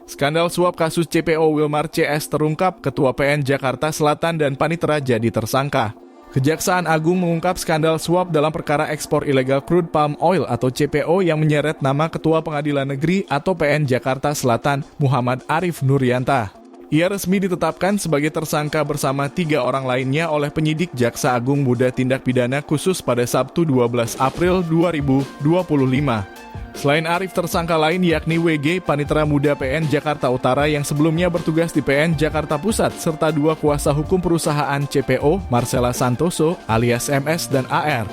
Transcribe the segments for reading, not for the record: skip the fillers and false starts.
Skandal suap kasus CPO Wilmar CS terungkap, Ketua PN Jakarta Selatan dan Panitera jadi tersangka. Kejaksaan Agung mengungkap skandal suap dalam perkara ekspor ilegal crude palm oil atau CPO yang menyeret nama Ketua Pengadilan Negeri atau PN Jakarta Selatan, Muhammad Arif Nurianta. Ia resmi ditetapkan sebagai tersangka bersama 3 orang lainnya oleh penyidik Jaksa Agung Muda Tindak Pidana Khusus pada Sabtu 12 April 2025. Selain Arif, tersangka lain yakni WG, Panitera Muda PN Jakarta Utara yang sebelumnya bertugas di PN Jakarta Pusat, serta 2 kuasa hukum perusahaan CPO, Marcella Santoso alias MS dan AR.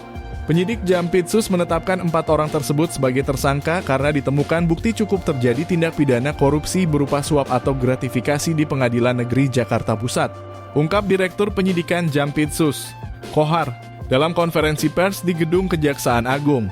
Penyidik Jampitsus menetapkan 4 orang tersebut sebagai tersangka karena ditemukan bukti cukup terjadi tindak pidana korupsi berupa suap atau gratifikasi di Pengadilan Negeri Jakarta Pusat. Ungkap Direktur Penyidikan Jampitsus, Kohar, dalam konferensi pers di Gedung Kejaksaan Agung.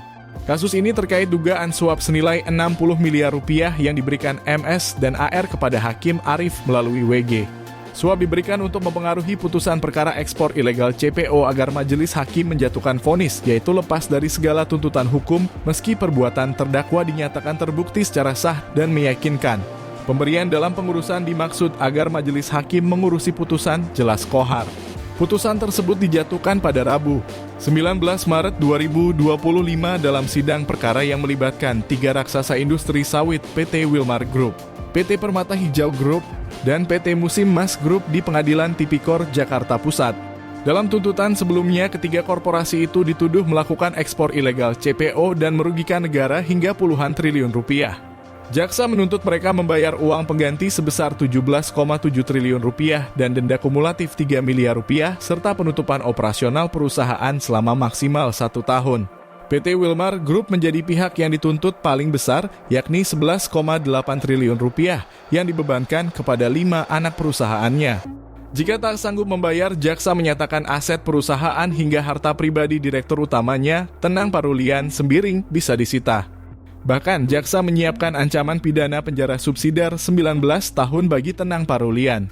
Kasus ini terkait dugaan suap senilai 60 miliar rupiah yang diberikan MS dan AR kepada Hakim Arif melalui WG. Suap diberikan untuk mempengaruhi putusan perkara ekspor ilegal CPO agar majelis hakim menjatuhkan vonis, yaitu lepas dari segala tuntutan hukum meski perbuatan terdakwa dinyatakan terbukti secara sah dan meyakinkan. Pemberian dalam pengurusan dimaksud agar majelis hakim mengurusi putusan, jelas Kohar. Putusan tersebut dijatuhkan pada Rabu, 19 Maret 2025 dalam sidang perkara yang melibatkan 3 raksasa industri sawit PT Wilmar Group, PT Permata Hijau Group, dan PT Musim Mas Group di Pengadilan Tipikor Jakarta Pusat. Dalam tuntutan sebelumnya, ketiga korporasi itu dituduh melakukan ekspor ilegal CPO dan merugikan negara hingga puluhan triliun rupiah. Jaksa menuntut mereka membayar uang pengganti sebesar 17,7 triliun rupiah dan denda kumulatif 3 miliar rupiah serta penutupan operasional perusahaan selama maksimal 1 tahun. PT Wilmar Group menjadi pihak yang dituntut paling besar, yakni 11,8 triliun rupiah yang dibebankan kepada 5 anak perusahaannya. Jika tak sanggup membayar, jaksa menyatakan aset perusahaan hingga harta pribadi direktur utamanya, Tenang Parulian Sembiring, bisa disita. Bahkan, jaksa menyiapkan ancaman pidana penjara subsidiar 19 tahun bagi Tenang Parulian.